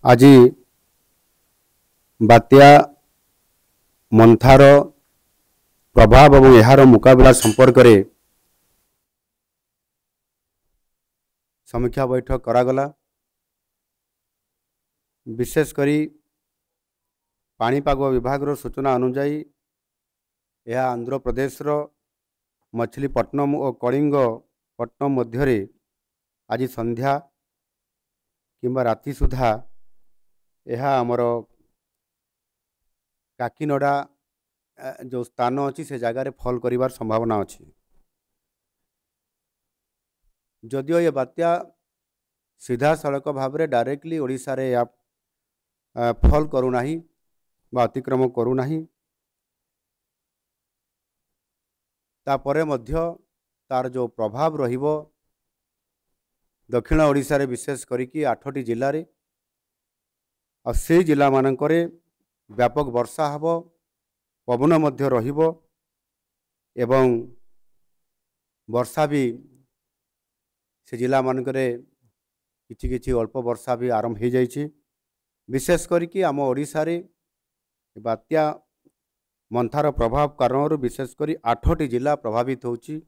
आज बात्या मंथार प्रभाव और यार मुकाबला संपर्क में समीक्षा बैठक करागला। विशेषकर पाणीपाग विभाग सूचना अनुजाई यह आंध्र प्रदेश मछलीपट्टनम और कलिंगपट्टनम मध्य आज संध्या किंबा राति सुधा यह आमर काकीनडा जो स्थान अच्छी से जगार फल कर संभावना अच्छी। जदियो ये बात्या सीधा सड़क भाव में डायरेक्टली ओडिशा रे या फल करूना बा अतिक्रम करूना तापरे मध्य तार जो प्रभाव रहिबो दक्षिण ओडिशा रे विशेष करिकी 8टी जिल्ला रे और से जिला मानकरे व्यापक वर्षा हबो, पवन मध्य रहिबो एवं वर्षा भी से जिला मानकरे किछि किछि अल्प वर्षा भी आरंभ हो जाइछि। विशेष करिकी आम ओडिशा रे बात्या मंथार प्रभाव कारण विशेषकर 8टी जिला प्रभावित होछि।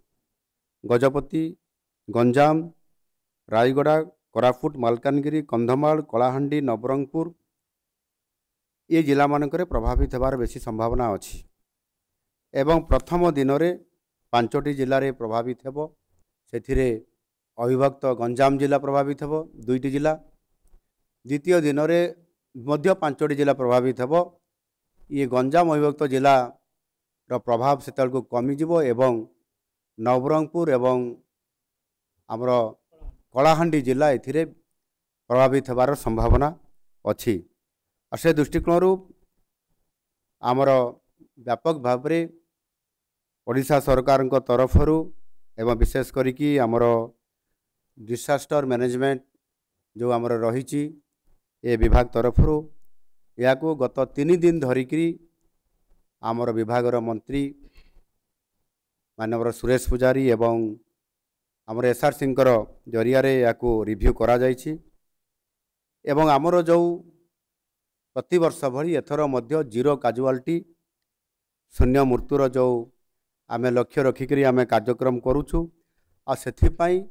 गजपति, गंजाम, रायगड़ा, कोरापुट, मालकानगिरी, कंधमाल, कलाहांडी, नवरंगपुर ये जिला मानकरे प्रभावित होबार बेसी संभावना अछि। एवं प्रथम दिन में 5टी जिले में प्रभावित हेबो। सेथिरे अविभक्त गंजाम जिला प्रभावित हेबो 2टी जिला। द्वितीय दिन में मध्य 5टी जिला प्रभावित हेबो। ये गंजाम अविभक्त जिला रो प्रभाव सेतल को कमी जिवो एवं नवरंगपुर एवं आमर कलाहांडी जिला एथिरे प्रभावित होबार संभावना अच्छी। और से दृष्टिकोण आमर व्यापक भाव में ओडिशा सरकार तरफ एवं विशेष करिकी आमर डिसास्टर मैनेजमेंट जो आमर रही ए विभाग तरफ या को गत 3 दिन धरिकी आमर विभागर मंत्री मानवर सुरेश पुजारी एवं आमर एसआर सिंह जरिया या को रिव्यू करा जाइछि। एवं आमर जो प्रति वर्ष भली एथर मध्य जीरो काजुआलिटी शून्य मृत्युर जो आमे लक्ष्य रखिक आमे कार्यक्रम करुछु आ सेथिपाई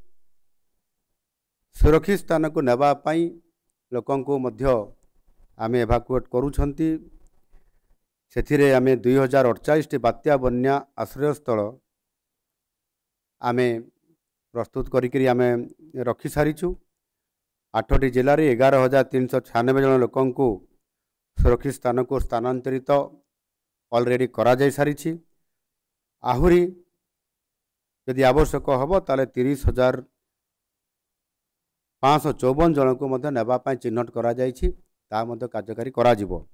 सुरक्षित स्थान को नेबापाई लोकन को मध्य आमे एभाकुएट करूछंती। सेथिरे आमे 2048 बात्या बन्या आश्रय स्थल आमे प्रस्तुत करिकरी आमे रखी सारिछु। 8टी जिले में 11,396 जन लोकन को सुरक्षित स्थान को स्थानांतरित ऑलरेडी करा जाय सारिछि। आहुरी यदि आवश्यक हम ताले 30,554 जन को मध्य नेबापाई चिन्हट करा जायछि ता मध्य कार्यकारी करा जिवो।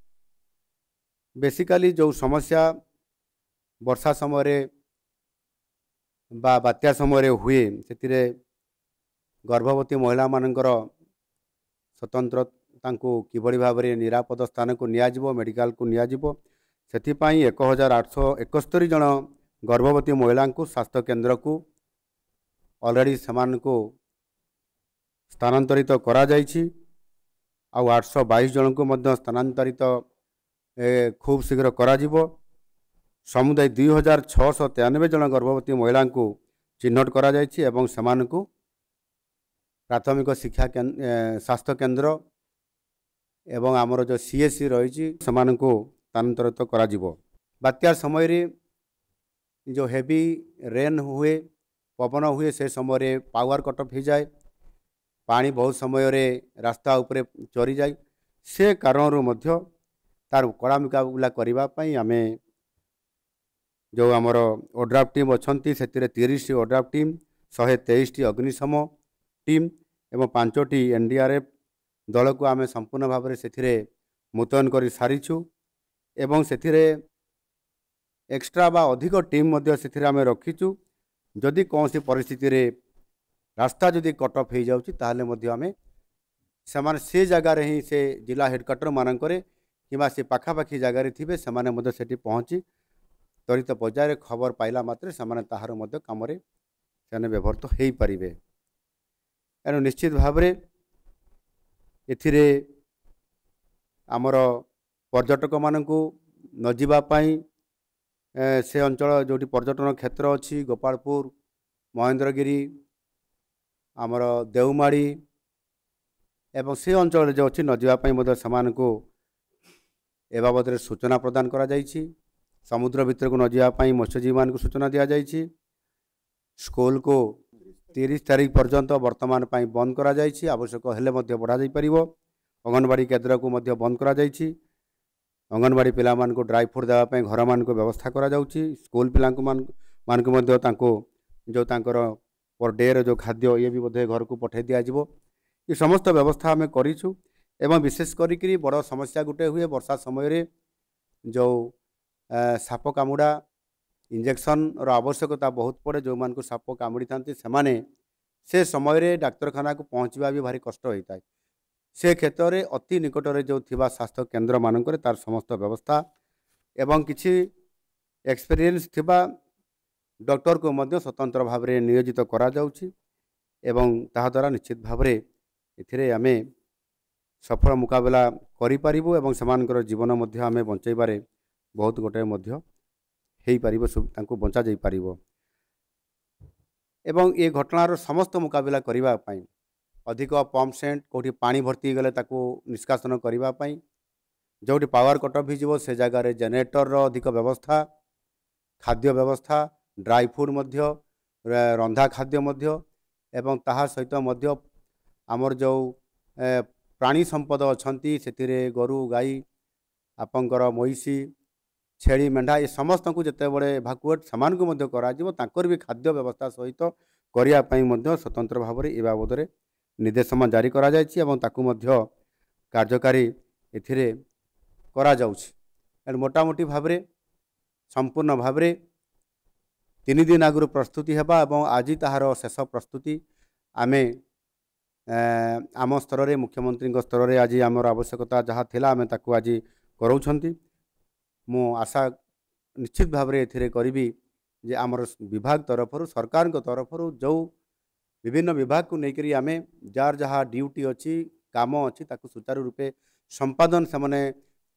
बेसिकली जो समस्या वर्षा समय बा बात्या समय हुए सेतिरे गर्भवती महिला मानकर स्वतंत्र तांको किभली भाव में निरापद स्थान को नियाजिवो मेडिकल को नियाजिवो सेथिपाई 1,871 जन गर्भवती महिला को स्वास्थ्य केंद्र को ऑलरेडी समान को स्थानांतरित करा जाइछि। आ 822 जन को मध्य स्थानांतरित खूब शीघ्र करा जिवो। समुदाय 2,693 जन गर्भवती महिला को चिन्हट करा जाइछि एवं समान को प्राथमिक शिक्षा स्वास्थ्य केंद्र एवं आमर जो सीएससी रही समान को स्थानांतरित करा जिवो। बात्या समय रे जो हेवी रेन हुए पवन हुए से समय पावर कट ऑफ हो जाए, पानी बहुत समय रे रास्ता उपरे चरी जाए। से कारण मध्य तार कड़ा मुकाबला करने आमे जो आमर ओड्राफ टीम अच्छी से 30 ओड्राफ टीम 123 अग्निशम टीम एवं 5टी एनडीआरएफ दल को आमे संपूर्ण भाव में से मुतयन कर सारीछु। एवं से एक्स्ट्रा बा अधिक टीम मध्य से आमे रखीचु। जदि कौन सी परिस्थिति रे रास्ता जदि कट ऑफ हो जाउछि ताहले मध्य आमे समान से जगार ही से जिला हेडक्वार्टर मानकरे किंबा से पाखापाखी जगार थे से पहुँची त्वरित पर्यायर खबर पाइला मात्रे से ताहार मध्य काम से व्यवहृत हो पारे। एणु निश्चित भाव में एथिरे आमर पर्यटक मानू न जावाई से अंचल जो पर्यटन क्षेत्र अच्छी गोपालपुर महेंद्रगिरी आमर देवमाड़ी एवं से अंचल जो अच्छी न जावाई ए बाबद सूचना प्रदान करा जाइछि। समुद्र भितर को न जावाई मत्स्यजीवी मान को सूचना दि जाइछि। स्कूल को 30 तारीख पर्यंत वर्तमान पाई बंद करा जाइछि। आवश्यक हेले मध्य बढ़ा जाई परिबो। अंगनवाड़ी केन्द्र को मध्य बंद करा जाइछि। अंगनवाड़ी पिला मान को ड्राई फ्रूट देवा पई घर मान को व्यवस्था करा जाउछि। स्कूल पिला मान को मध्य तांको जो तांकर पर डे रो जो खाद्य ये भी बोधे घर को पठे दिया जिवो। ये समस्त व्यवस्था आम करिछु। एवं विशेष करी बड़ समस्या गुटे हुए वर्षा समय रे जो साप कामुड़ा इंजेक्शन रो आवश्यकता बहुत पड़े। जो मान को साप कामुड़ी थांती से समय रे डाक्तरखाना को पहुँचवा भी भारी कष्ट होता है। से क्षेत्र में अति निकट में जो थिबा स्वास्थ्य केन्द्र मानक तार समस्त व्यवस्था एवं किसी एक्सपीरियंस थिबा डॉक्टर को मध्य स्वतंत्र भाव में नियोजित करा जाउछि। एवं ताहा द्वारा निश्चित भाव में एथिरे आमे सफल मुकाबला करि परिबो एवं समानकर जीवन मध्य आमे बंचाइबारे बहुत गोटे मध्य हेई परिबो तांको बंचा जाई परिबो। एवं ये घटनार समस्त मुकाबला करिबा पई अधिक पंप सेट कोठी पानी भर्ती गले ताको निष्कासन करिबा पई जोटी पावर कट भी जीवो से जगह रे जनरेटर रो अधिक व्यवस्था खाद्य व्यवस्था ड्राई फ्रूट मध्य रंधा खाद्य मध्य एवं ताहा सहित मध्य आमर जो प्राणी संपद अच्छी से गोरु गाई आपंकर महिषी छेली मेढ़ा ये समस्त को जिते बड़े भाकुएट सामान को मध्य कर भी खाद्य व्यवस्था सहित करने स्वतंत्र भाव में ए बाबद निर्देशना जारी करा जायछि एवं ताकू मध्य कार्यकारी एथिरे करा जाउछि। मोटामोटी भाव में संपूर्ण भाव में 3 दिन आगु प्रस्तुति हेबा एवं आज ताहार शेष प्रस्तुति आमे आम स्तर में मुख्यमंत्री स्तर में आज आमर आवश्यकता जहाँ थिला आमे ताकू आज कराउछंती। मु आशा निश्चित भाव में एथिरे करिबी जे आमर विभाग तरफ सरकार तरफ जो विभिन्न विभाग को लेकर आमे जार जहाँ ड्यूटी अच्छी काम अच्छी ताकू सुचारू रूपे संपादन से माने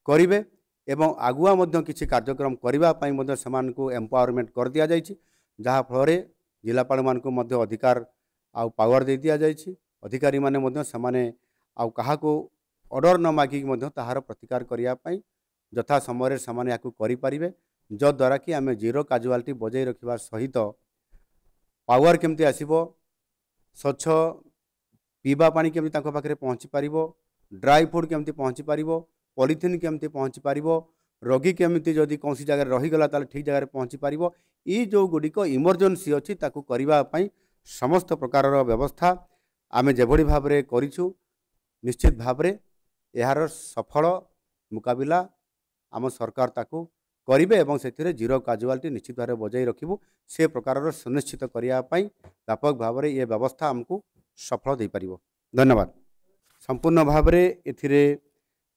करिवे एवं आगुआ मध्य किछि कार्यक्रम करिबा पई मध्य समान को एम्पावरमेंट कर दिया जाइछि। जहाँ फल जिलापाल मान को मध्य अधिकार आउ पावर दे दिया जाइछि। अधिकारी माने मध्य समाने आउ कहा को ऑर्डर न मागिक मध्य ताहार प्रतिकार करिया पई यथा समय से याकू करि परिबे जद्वारा कि आमे जीरो काजुआलिटी बजाई रखिबा सहित पावर केमती आसीबो स्वच्छ पीवा पानी केमती तांको पाखरे पहुँची पारिबो ड्राई फ्रूट केमती पहुँची पारिबो पॉलिथिन केमती पहुँची पारिबो रोगी केमती जदि कौन जगह रहीगला ताले ठीक जगह पहुँची पारिबो ई जो गुड़िक इमरजेंसी अच्छी ताकू करिबा पई समस्त प्रकार व्यवस्था आमे जेभली भाव में करिछु। निश्चित भाव में यार सफल मुकाबिला आम सरकार ताकू करिबे एवं सेथिरे जीरो काजुआलिटी निश्चित भाव में बजाई रखिबु से प्रकार सुनिश्चित करिया पई व्यापक भाव में ये व्यवस्था आमको सफल दे पारिबो। धन्यवाद। संपूर्ण भाव में एथिरे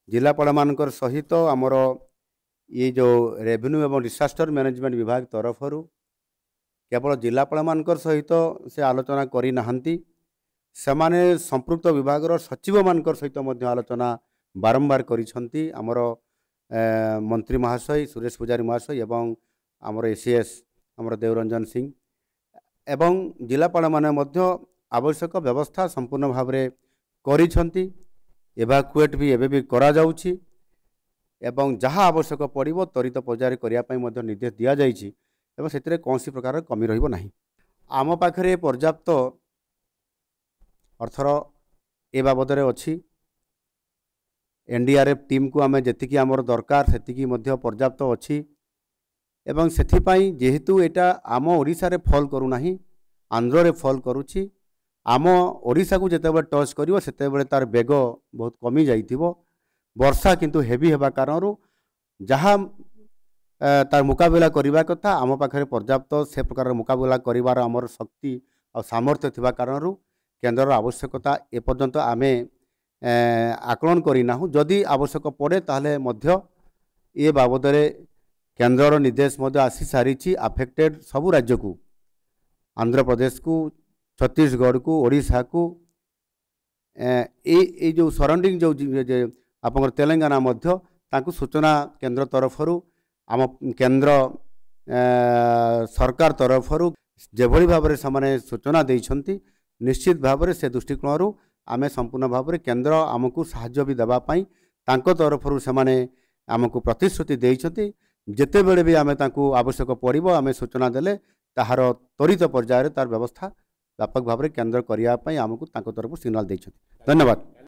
जिलापाल मानकर सहित आमर ये जो रेवेन्यू एवं डिसास्टर मैनेजमेंट विभाग तरफ केवल जिलापाल मानकर सहित से आलोचना करि नाहंती सेमाने संपृक्त विभाग सचिव मानकर सहित मध्य आलोचना बारंबार करिसंती। आमर मंत्री महाशय सुरेश पुजारी महाशय एवं आमर एसीएस आमर देवरंजन सिंह एवं जिलापाल माने मध्य आवश्यक व्यवस्था संपूर्ण भाव में करिसंती। एवाकुएट भी एबे भी करा जाउछि एवं जहाँ आवश्यक पड़िबो त्वरित पर्याय करिया पई मध्य निर्देश दिया जाइछि एवं सेतिरे कौनसी प्रकार कमी रहिबो नाही। आम पाखरे पर्याप्त अर्थर ए बाबद अच्छी एनडीआरएफ टीम को आमे जेतिकी आमर दरकार सेतिकी मध्य पर्याप्त अच्छी एवं सेथिपाई जेहेतु एटा आम ओडिशा रे फॉल करू नाही आंध्र रे फॉल करूछि आम ओडिशा को जेतेबेले टच करिवो सेतेबेले तार बेग बहुत कमी जाइथिबो। वर्षा किंतु हेवी हेबा कारणरू जहाँ तार मुकाबला करबा कथा आम पाखरे पर्याप्त से प्रकार मुकाबला करिवार आमर शक्ति और सामर्थ्य थिबा कारणरू केन्द्र आवश्यकता एपर्यंत आमे आकलन करना जदि आवश्यक पड़े ताहले मध्य ये बाबद केन्द्र निर्देश आसी सारी आफेक्टेड सबू राज्य को आंध्र प्रदेश को छत्तीसगढ़ को ओडिशा को ए जो सराउंडिंग जो आपंकर तेलंगाना मध्य तांकु सूचना केंद्र तरफरु आम केंद्र सरकार तरफरु जेभली भाव में से सूचना देइछंती निश्चित भाव से दृष्टिकोण आमे संपूर्ण भाव में केंद्र आमको साहाय्य भी देवाई तांको तरफरु से आमको प्रतिश्रुति देइछंती जेते बेले भी आमे तांको आवश्यक पड़िबो आमे सूचना देले ताहार त्वरित पर्यायर तार व्यवस्था व्यापक भाव में केंद्र करिया पई आमको तांको तरफ सिग्नल देइछंती। धन्यवाद।